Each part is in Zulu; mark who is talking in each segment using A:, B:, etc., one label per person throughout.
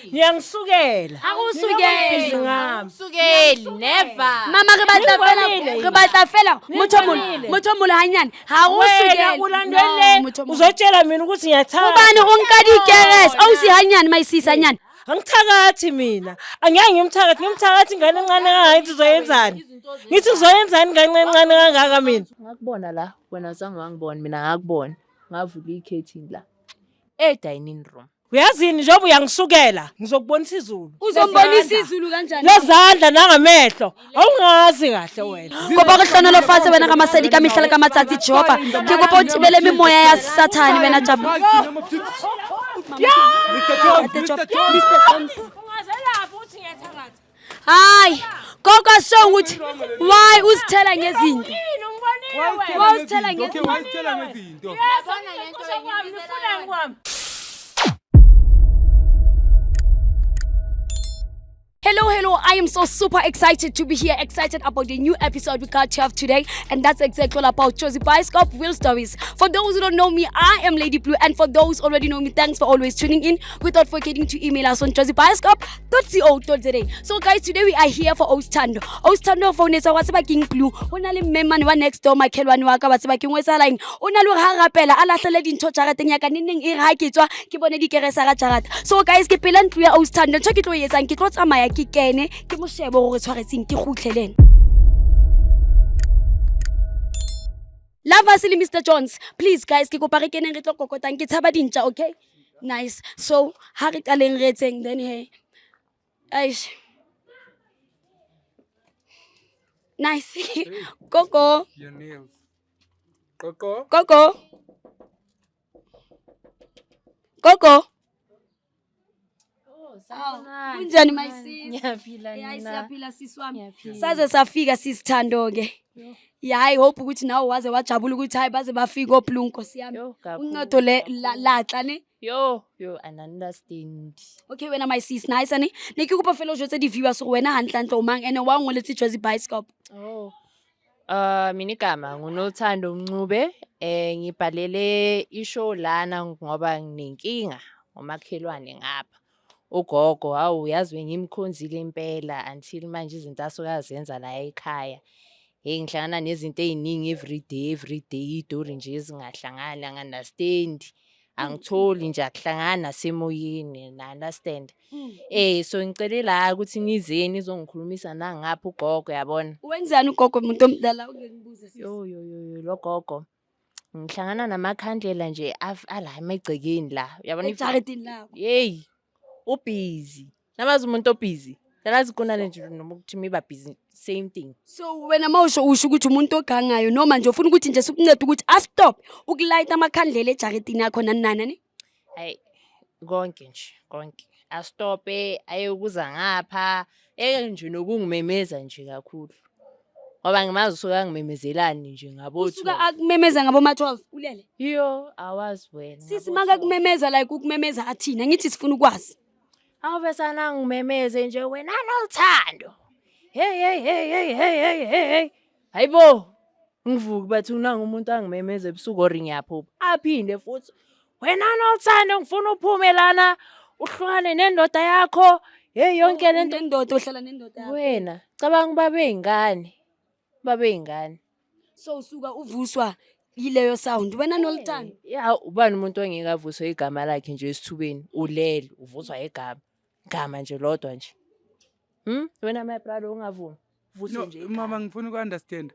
A: Ngiyangisukela.
B: Akusukeli
A: ngami.
B: Sukeli never.
C: Mama re batla fela motho molo hanyane ha o
A: Wena
C: sukeli
A: ulandwele uzotshela mina ukuthi ngiyathanda.
C: ubani unka dikeres awusi hanyane mayisisa nyane
A: Angithakathi mina. Angeke ngimthakathi ingane encane kangayithi uzoyenzani? Ngithi uzoyenzani ingane encane kangaka mina?
B: Ngakubona la wena zange wangibona mina ngakubona. Ngavula ikhethini la. Dining room.
A: Uyazini njengoba uyangisukela ngizokubonisa izulu.
C: uzombonisa izulu kanjani
A: Lezandla nangamehlo. Awungazi kahle wena.
C: kopa go hlona lo fatshe wena ka masedi ka mihla le ka matsatsi Jehova ke kopa o tibele memoya ya Sathane wena Jabu
A: Ungazelapha uthi ngiyathakatha.
C: hayi koko so ukuthi why usithela ngezinto
A: Yini ungibonile wena?
C: why usithela ngezinto
A: Yabona lento ngifuna ngwami.
C: Hello, I am so super excited to be here, excited about the new episode we got to have today, and that's exactly all about Josie Bioscope Real Stories. For those who don't know me, I am Lady Blue, and for those who already know me, thanks for always tuning in, without forgetting to email us on josiebioscope.co.za. So guys, today we are here for Ostando. Ostando phone is what's about King Blue, onale memman wa next door, Makelwani waka what's about King Wesaline, onalo harapela, alahlele dinto jarateng ya ka neng e ra ke tswa ke bone dikeresa ga jarata. So guys, ke pela ntlo ya Ostando, ntse ke tlo yetsang ke tlo tsamaya ke kene ke mo shebe gore tshwaretseng ke gutlhelene Love us, Mr. Jones. Please guys, ke kopa re keneng re tlo kokotang ke tshaba dintja, okay? Nice. So, ha re qaleng re etseng then hey. Aish. Nice. Coco.
D: Your nails. Coco.
C: Coco. Coco. Kunjani my sis?
B: Ngiyaphila
C: Yeah,
B: nina.
C: siyaphila sis wami.
B: Ngiyaphila.
C: Saze safika sisithando ke. Yeah, I hope ukuthi nawe waze wajabula ukuthi hayi baze bafika oPlungu Nkosi yami.
B: Yo, kakhulu,
C: Uncedo le
B: kakhulu.
C: laxa ne.
B: Yo, and understand.
C: Okay, wena my sis nice ane. Ne ke kopa fela o jwetse di viewers gore wena hantlantle o mang ene wa ngoletse Josie Bioscope.
B: Oh. Mina igama nguNothando Mncube. Ngibhalele ishow lana ngoba nginenkinga ngomakhelwane ngapha. Ugogo yazi ngimkhonzile impela until manje izinto asoyazenza la ekhaya. Ngihlangana nezinto eziningi every day idori nje ezingahlangana understand. Angitholi nje akuhlangana nasemoyeni na understand. So ngicela la ukuthi ngizeni izongikhulumisa nangapha ugogo yabona.
C: Wenzani ugogo umuntu omdala ungengibuze sis?
B: Yo lo gogo. Ngihlangana namakhandlela nje ala emagcekeni la. Yabona
C: Ejaretini lawo.
B: Hey. Ubusy. Namazi umuntu obusy. Dalazi kunale nje noma ukuthi miba busy same thing.
C: So wena mawusho usho ukuthi umuntu ogangayo noma nje ufuna ukuthi nje sikuncede ukuthi stop ukulayita amakhandlela ejaretini yakho nanana ne?
B: Hayi konke nje konke. Astope ayokuza ngapha nje nokungimemeza nje kakhulu. Ngoba ngimazi usuka ngimemezelani nje ngabo
C: Usuka akumemeza ngabo ma 12 ulele.
B: Yo awazi wena.
C: Sisi manga kumemeza like ukumemeza athina ngithi sifuna ukwazi.
B: Awubesana ngimemeze nje wena nothando. Hey. Hayibo. Ngivuka bathi unanga umuntu angimemeze ebusuku or ngiyaphupha. Aphinde futhi wena nothando ngifuna uphumelana uhlukane nendoda yakho. Hey yonke lento
C: nendoda ohlala nendoda yakho.
B: wena cabanga babe ingane.
C: So usuka uvuswa yileyo sound wena nolthando.
B: Ya ubani umuntu ongekavuswa igama lakhe nje esithubeni ulele uvuswa igama nje lodwa nje. Wena my brother ungavumi vuswe nje.
D: Mama ngifuna uku-understand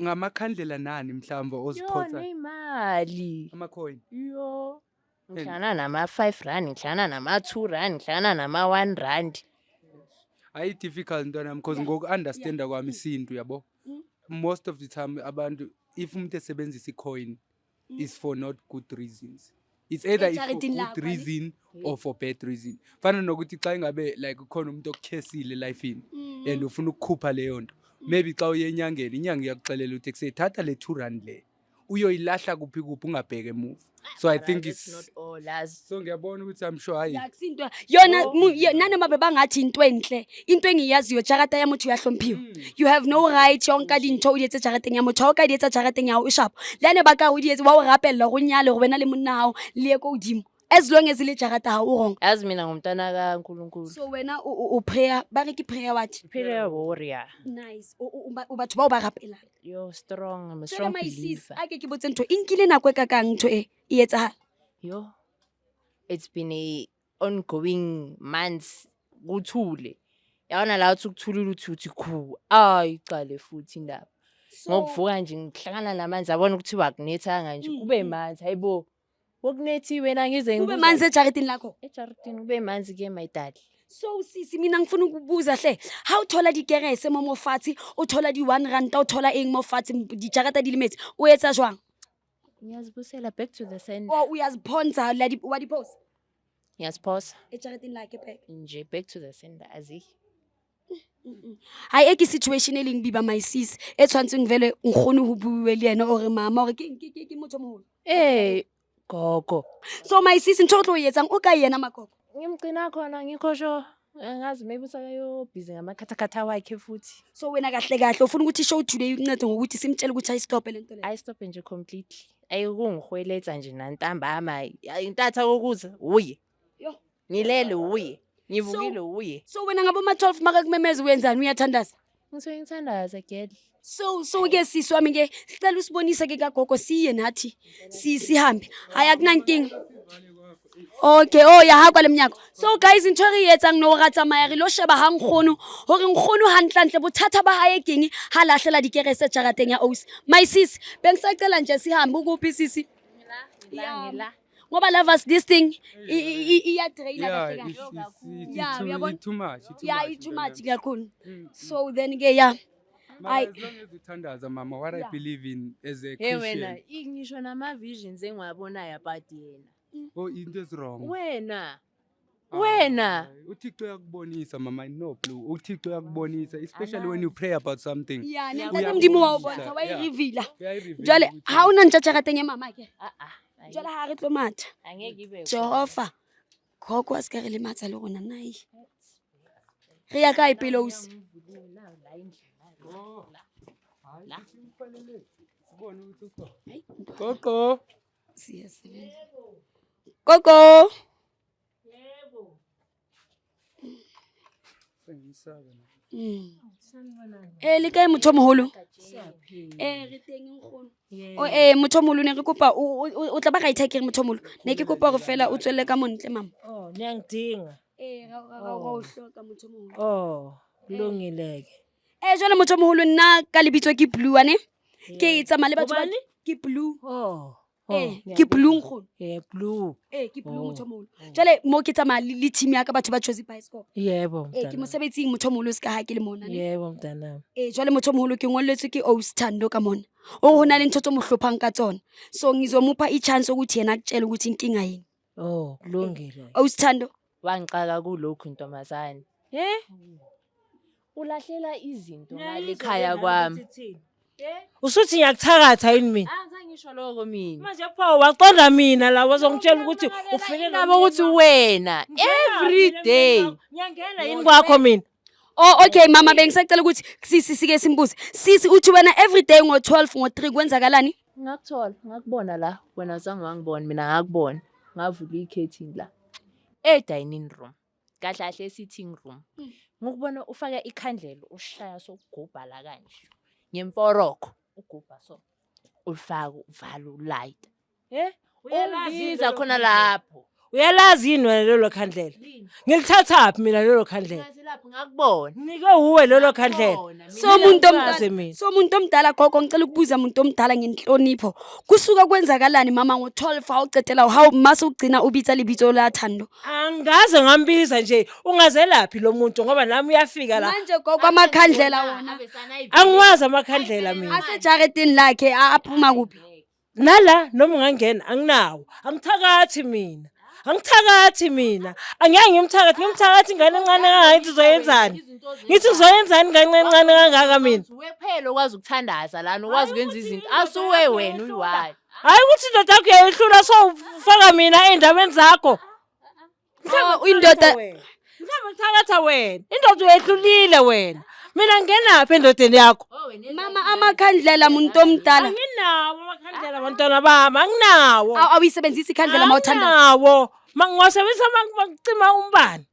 D: ngamakhandlela nani mhlawumbe oziphotha
B: Imali.
D: ama-coin.
B: Yo. Ngihlangana nama-5 rand, ngihlangana nama-2 rand, ngihlangana nama-1 rand.
D: Ayi difficult ntwanami because ngoku-understanda kwami isintu yabo. Most of the time abantu if umuntu esebenzisa i-coin is for not good reasons. It's either for good reason or for bad reason. Fana nokuthi xa ingabe like ukhona umuntu okukhesile lifeini and ufuna ukukhupha leyo nto. Maybe xa uye enyangeni inyanga iyakuxelela ukuthi kuseyithatha le 2 rand le. Uyoyilahla kuphi ungabheke move. So I think it's
B: not all as.
D: So ngiyabona ukuthi I'm sure hayi.
C: Yakusinto yona nanoma bebangathi into enhle into engiyaziyo jarata ya motho ya hlomphiwa. You have no right yonka dintho o dietse jarateng ya motho ka dietsa jarateng ya o sharp. Lene ba ka o dietse wa o rapella go nyale go bena le monna hao le go dimo. as long as ile jarata ha o wrong.
B: Yazi mina ngumntana kaNkulunkulu.
C: So wena o prayer ba re ke prayer what?
B: Prayer warrior.
C: Nice. O batho ba o ba rapela.
B: You're strong. I'm a
C: Jwale
B: strong
C: my sis,
B: believer.
C: ake ke botse ntho e nkile nako e ka kang ntho e etsahala.
B: Yo. It's been a ongoing months kuthule. Yabona la uthi ukuthulula uthi khu. Ayicale futhi indaba. Ngokuvuka nje ngihlangana namanzi abona ukuthi wakunethanga nje kube manzi hayibo. Wokunethi wena ngize
C: Kube manzi ejaretini lakho.
B: ejaritini kube manzi ke my daddy.
C: So sisi mina ngifuna ukubuza hle, how uthola dikerese mo mofatshe, uthola di 1 rand, uthola eng mo fatshe di jarata di limetse. O etsa jwang?
B: Ngiyazibusela back to the sender.
C: O uyaziphonza la di wa di post.
B: Ngiyaziphosa
C: Ejaretini lakhe back.
B: nje back to the sender azi.
C: Hayi eke situation e leng biba my sis e tshwantseng vele ngkhone ho buwe le yena ore mama ore ke motho moholo.
B: Gogo.
C: So my sis ntho tlo etsang o ka yena makoko.
B: Ngimgcina khona ngikhosho ngazi maybe usakayo busy ngamakhathakhatha wakhe futhi.
C: So wena kahle kahle ufuna ukuthi show today uncede ngokuthi simtshele ukuthi ayistop le nto le.
B: I stop nje completely. Ayikungihweletsa nje nantambama. Intatha kokuza uye.
C: Yo.
B: Ngilele uye. Ngivukile uye.
C: So wena ngabo ma 12 maka kumemeza uyenzani uyathandaza?
B: Ngisuke ngithandaza girl.
C: So ke sisi wami ke sicela usibonise ke kagogo siye nathi sihambe haya kunankinga. Okay ya ha kwale mnyako. So guys into re etsang no ra tsamaya re lo sheba ha nkgono hore nkgono hantlantle bothata ba hae keng ha lahlela dikerese jarateng ya Osi. My sis bengisacela nje sihambe ukuphi sisi?
B: Ngila.
C: Ngoba lovers this thing iya trailer
D: Yeah,
C: kahle.
D: it's too much.
C: Yeah, it's too much kakhulu. So then ke yeah.
D: As long as uthandaza mama, what I believe in as a
B: Hey
D: Christian.
B: wena ngisho nama visions engiwabonayo about yena.
D: Oh, into is wrong.
B: Wena
D: uThixo uyakubonisa mama, I know blue. uThixo uyakubonisa especially when you pray about something.
C: Yeah,
B: Yeah,
C: nenta ndimo wa bontsha wa
D: Yeah.
C: reveal.
D: Uyayi-reveal
C: Jwale
D: ukuthi-
C: ha una ntjajarateng ya mama ke. Jwale ha re tlo matha.
B: Angeke ibe.
C: Jehova. Gogo a se re le matsa le rona nai. Re ya kae pele Osi?
B: La.
D: Sibone ukuthi ukhona. Gogo.
C: Siyasebenza. Gogo.
D: Sengisaba
C: Le kae motho moholo? Re teng nkgono. Motho moholo ne re kopa o tla ba ga ithakere motho moholo. Ne ke kopa gore fela o tswelle ka montle mama.
A: Niyangidinga.
C: Ra o hloka motho moholo.
A: Kulungileke.
C: Jwale motho moholo nna ka lebitso ke Blue ane. Ke tsamaya le batho ba
A: Hobane?
C: ke Blue.
A: Ke
C: Ke Blue nkgono.
A: Blue.
C: Ke Blue motho moholo. Jwale mo ke tsamaya le team ya ka batho ba Chosi Bioscope.
A: Yebo
C: Ke
A: mntana.
C: mosebetsing motho moholo se ka ha ke le mona ne.
A: Yebo mntana.
C: Jwale motho moholo ke ngolletswe ke Osi Thando ka mona. O hona le ntho tse mo hlophang ka tsona. So ngizomupha i-chance ukuthi yena akutshele ukuthi inkinga yini.
A: Kulungile.
C: Osi Thando.
B: Wangixaka kulokhu ntombazane. Ulahlela izinto ngale ekhaya kwami.
A: Usuthi ngiyakuthakatha yini mina?
B: Angisho lokho mina.
A: Manje phawu waqonda mina la wazongitshela ukuthi ufike
B: Nabo ukuthi wena every day.
A: Ngiyangena yini kwakho mina?
C: Okay mama bengisacela ukuthi sisi sike simbuze. Sisi uthi wena every day ngo12 ngo3 kwenzakalani?
B: Ngakuthola, ngakubona la wena zange wangibona mina ngakubona. Ngavula ikhetini la. Dining room. Kahle sitting room. Ngikubona ufaka ikhandlela ushaya sokugubha la kanje. Ngemforoko ugubha so. Ufaka uvala ulight. Uyiza khona lapho.
A: Uyalazi yini wena lelo khandlela? Ngilithatha phi mina lelo khandlela?
B: Ngathi lapho ngakubona.
A: Nike uwe lelo khandlela.
C: So umuntu
A: Ngiyakwazi
C: omdala,
A: mina.
C: so umuntu omdala gogo ngicela ukubuza umuntu omdala ngenhlonipho. Kusuka kwenzakalani mama ngo12 awucetela how mase ugcina ubitsa libitso la Thando?
A: Angaze ngambiza nje ungazelaphi lo muntu ngoba nami uyafika la.
C: Manje gogo amakhandlela wona.
A: Angiwazi amakhandlela mina.
C: Asejaretini lakhe aphuma kuphi?
A: Nala noma ungangena anginawo. Angithakathi mina. Angeke ngimthakathi ingane encane kangayithi uzoyenzani? Ngithi uzoyenzani ingane encane kangaka mina?
B: Wephela okwazi ukuthandaza lana ukwazi ukwenza izinto. Asuwe wena uyiwayo.
A: Hayi ukuthi indoda yakho uyayihlula so ufaka mina endabeni zakho.
C: Indoda
A: Mhlawumbe ngithakatha wena. Indoda uyayihlulile wena. Mina ngenaphi endodeni yakho?
C: Mama amakhandlela muntu omdala.
A: Anginawo amakhandlela abantwana bami, anginawo.
C: Awuyisebenzisa ikhandlela mawuthandaza.
A: Anginawo. Mangiwasebenzisa mangicima umbani.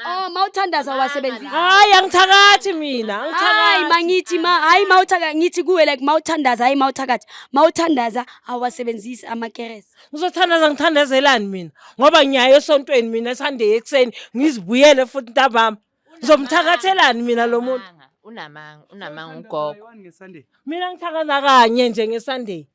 C: Oh, mawuthandaza wasebenzisa.
A: Hayi angithakathi mina,
C: Hayi
A: angithakathi.
C: mangithi hayi mawuthaka ngithi kuwe like mawuthandaza hayi mawuthakathi. Mawuthandaza awasebenzisi amakerese.
A: Ngizothandaza ngithandazelani mina? Ngoba ngiyaye esontweni mina Sunday ekseni ngizibuyele futhi ntambama. Ngizomthakathelani mina lo muntu?
B: Unamanga ugogo.
A: Mina ngithakaza kanye nje ngeSunday.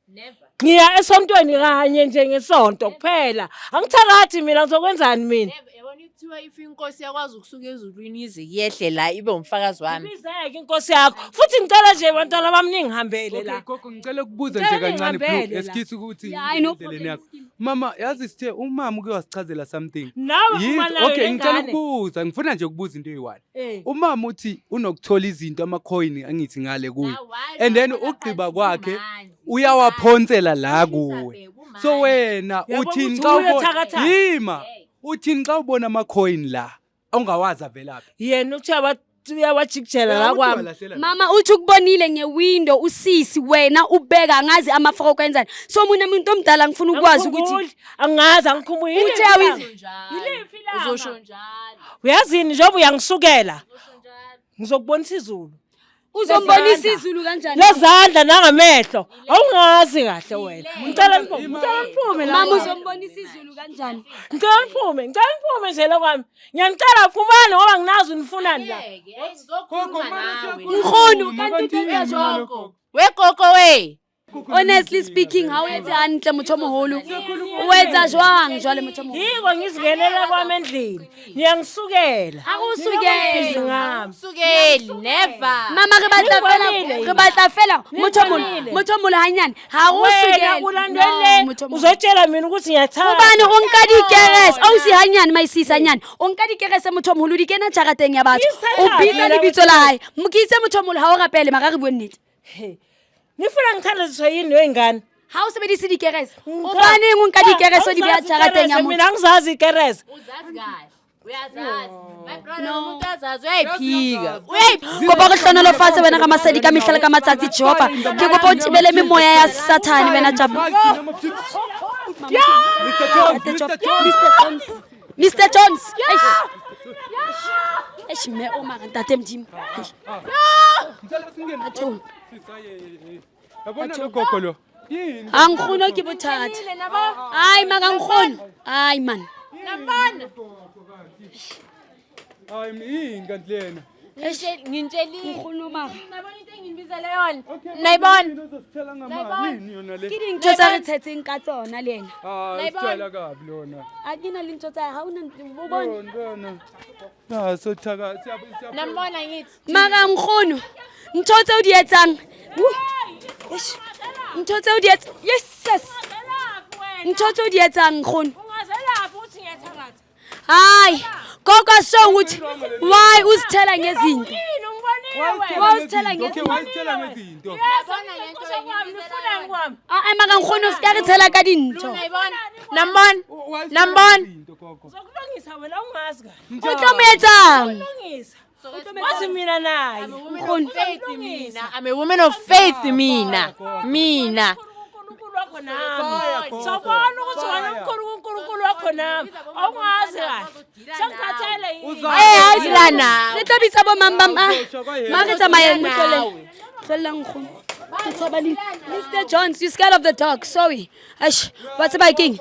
A: Ngiya esontweni kanye nje ngesonto kuphela. Angithakathi mina ngizokwenzani mina?
B: Yabona kuthiwa if inkosi yakwazi ukusuka ezulwini ize yehle la ibe umfakazi wami.
A: Ibizeke inkosi yakho. Futhi ngicela nje abantwana bami ningihambele la.
D: Gogo ngicela ukubuza nje kancane bro. Esikhithi ukuthi
C: no
D: indleleni yakho. Mama yazi sithe umama uke wasichazela something.
A: Nawe uma nayo
D: Okay ngicela
A: lengane.
D: ukubuza ngifuna nje ukubuza into eyiwani.
A: Eh.
D: Umama uthi unokuthola izinto amacoin angithi ngale kuye. And then ugqiba kwakhe uyawaphonsela la kuwe. So wena
A: Yabo
D: uthini
A: ukuthi
D: xa ubona
A: uyothakatha.
D: yima uthini xa ubona amacoin la awungawazi avelaphi.
A: Yena uthi uyawajikijela la kwami.
C: Mama uthi ukubonile ngewindow usisi wena ubeka ngazi amafoko kwenzani. So mina umuntu omdala ngifuna ukwazi ukuthi
A: angazi angikhumbuli.
C: Uthe awi-
A: Yiliphi la?
B: Uzosho njalo.
A: Uyazini njengoba uyangisukela. Ngizokubonisa izulu.
C: uzombonisa izulu kanjani.
A: Lezandla nangamehlo. Awungazi kahle wena. Ngicela ngiphume la.
C: Mama uzombonisa izulu kanjani.
A: Ngicela ngiphume nje la kwami. Ngiyanicela phumani ngoba nginazi unifunani la.
C: Mkhulu kanti ubenza joko.
B: Wegogo we.
C: Honestly speaking how yenze anhle mothomoholo. Wenza jwang jwale mothomoholo.
A: Yiko ngizingenela kwami endlini. Ngiyangisukela.
C: Akusukeli.
A: Ngami.
B: Sukeli never.
C: Mama re batla fela mothomoholo hanyane. Ha go
A: Wena
C: sukeli.
A: ulandele uzotshela mina ukuthi ngiyathanda.
C: Ubani o nka dikerese awusi hanyane maisisa hanyane o nka dikerese mothomoholo di kena jarateng ya batho o bitsa lebitso la hae mokitse mothomoholo ha o rapele maka re bue nnete.
A: Nifuna ngithandaziswa yini wengane?
C: Ha o sebedise dikerese ubani o nka dikerese di bya jarateng ya motho.
A: Mina ngizazi ikerese.
B: Uzazi kahle. Uyazazi. My brother umuntu azazi uyayiphika.
C: Kopa go hlonolo fatshe wena ka masedi ka mehla ka matsatsi Jehova ke kopa o tibele memoya ya Satan wena tjapa. Mr Jones eish me o mara ntate mdimo
D: Yabona lo gogo lo. Yini?
C: angikhono ke bothata hayi maka ngikhono hayi man
D: Hayi yini kanti lena?
B: Ngintsheli.
C: ngikhono mara
B: Nabona into engibizele yona. Nayibona.
D: Uzosithela ngamani yona le?
C: ke dintho tsa re tshetseng ka tsona le ena
D: Sithela kabi lona.
C: a kena le ntho tsa ha una bone
D: Yona. So thaka
B: Nambona ngithi.
C: maka ngikhono ntho tse o di etsang ntho tse o di etsang yes ntho tse o di etsang ngikhono
A: Ungazelaphi uthi ngiyathakatha.
C: hayi koko so ukuthi why uzithela ngezinto
A: Yini ungibonile?
C: wawuzithela
D: Okay,
C: ngezinto
D: wayithela ngezinto.
B: Nabona ngento
A: Nifuna kwami.
C: maka ngikhono sika re tshela ka dintho
B: Nayibona. Nambona.
A: Zokulungisa wena ungazi kahle.
C: o tlo mo etsang
A: Lungisa. Wazi mina naye.
B: I'm a woman of faith mina. Mina.
A: uNkulunkulu wakho nami. Sabona ukuthi wena uNkulunkulu wakho nami. Awungazi kahle. Sengithathele yini?
C: hayi
B: Silana.
C: re tlo bitsa bo mambam ma re tsamayeng motlole tlolla nkgono ke tshabali Mr Jones you scared of the dog sorry ash what's biking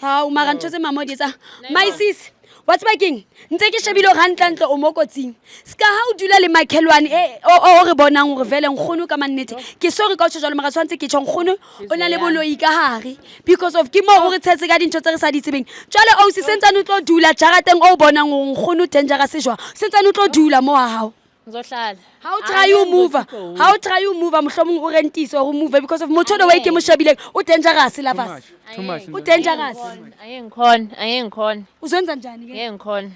C: ha o mara ntse mama di etsa my sis what's biking ntse ke shebile go hantle o mo kotsing ska ha o dula le makhelwane o re bonang gore vele nkgono ka mannete ke sorry ka o tsholo mara tshwantse ke tshong nkgono o na le boloi ka hare because of ke mo o re tshetse ka dintho tse re sa di tsebeng jwale o se sentsane o tlo dula jarateng o bonang gore nkgono dangerous jwa sentsane o tlo dula mo wa hao
B: Ngizohlala.
C: how try you move mohlomong o rentise or move because of motho the way ke mo shebileng o dangerous la fast
D: Too much.
C: o dangerous
B: Ayengikhona.
C: uzonza njani ke
B: Ngikhona.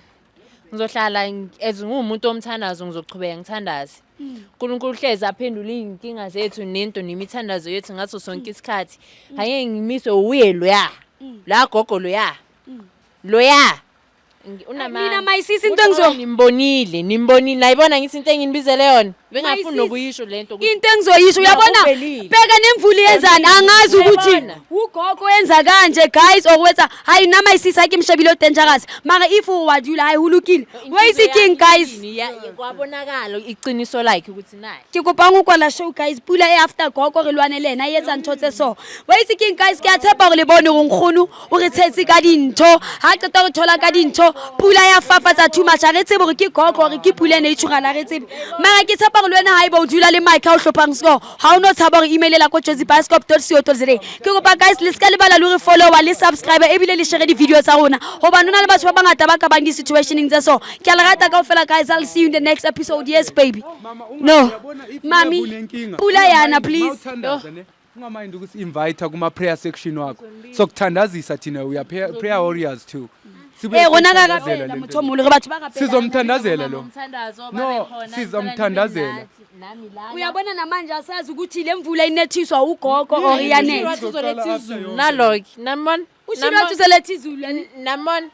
B: Ngizohlala ezingumuntu omthandazo ngizoqhubeka ngithandaze. uNkulunkulu hlezi aphendula inkinga zethu nento nemithandazo yethu ngaso sonke isikhathi. Haye ngimiswe uye loya. La gogo loya. Loya.
C: Mina mayisisi into engizo
B: nimbonile nayibona ngithi into enginibizele yona bengafuni
C: Mayisisi.
B: nokuyisho lento
C: into engizoyisho uyabona
B: ubelile.
C: bheka nemvuli yezani angazi ukuthi
B: Uyabona?
C: ugogo wenza kanje guys okwenza hayi nama isisi ayike imshebile dangerous mara if wadula hayi hulukile where is the king guys
B: kwabonakala iqiniso lakhe ukuthi naye
C: ke kopa ngokwala show guys pula e after gogo re lwane lena yetsa ntho tse so where is the king guys ke a tshepa gore le bone go nkgono o re tshetse ka dintho ha qeta go thola ka dintho pula ya fafatsa too much a re tsebe gore ke gogo gore ke pula ne itshugala re tsebe mara ke tshepa gore lwana haeba o dula le mic ha o hlophang score ha o no tshaba gore emailela ko jozibioscope.co.za ke kopa guys le ska le bala le re follower le subscribe ebile le share di video tsa rona hoba nona le batho ba bangata ba ka bang di situationing tse so ke a le rata kaofela guys. I'll see you in the next episode. Yes baby. No mami pula yana please
D: ungamind ukuthi invite kuma prayer section wakho sokuthandazisa thina we are prayer warriors too.
C: Rona ka kapela motho molo re batho ba kapela
D: Sizomthandazela lo. No, sizomthandazela.
C: Uyabona namanje asazi ukuthi le mvula inethiswa ugogo or iyanetha
B: naloki namon
C: ushilo wathi seletha izulu
B: namon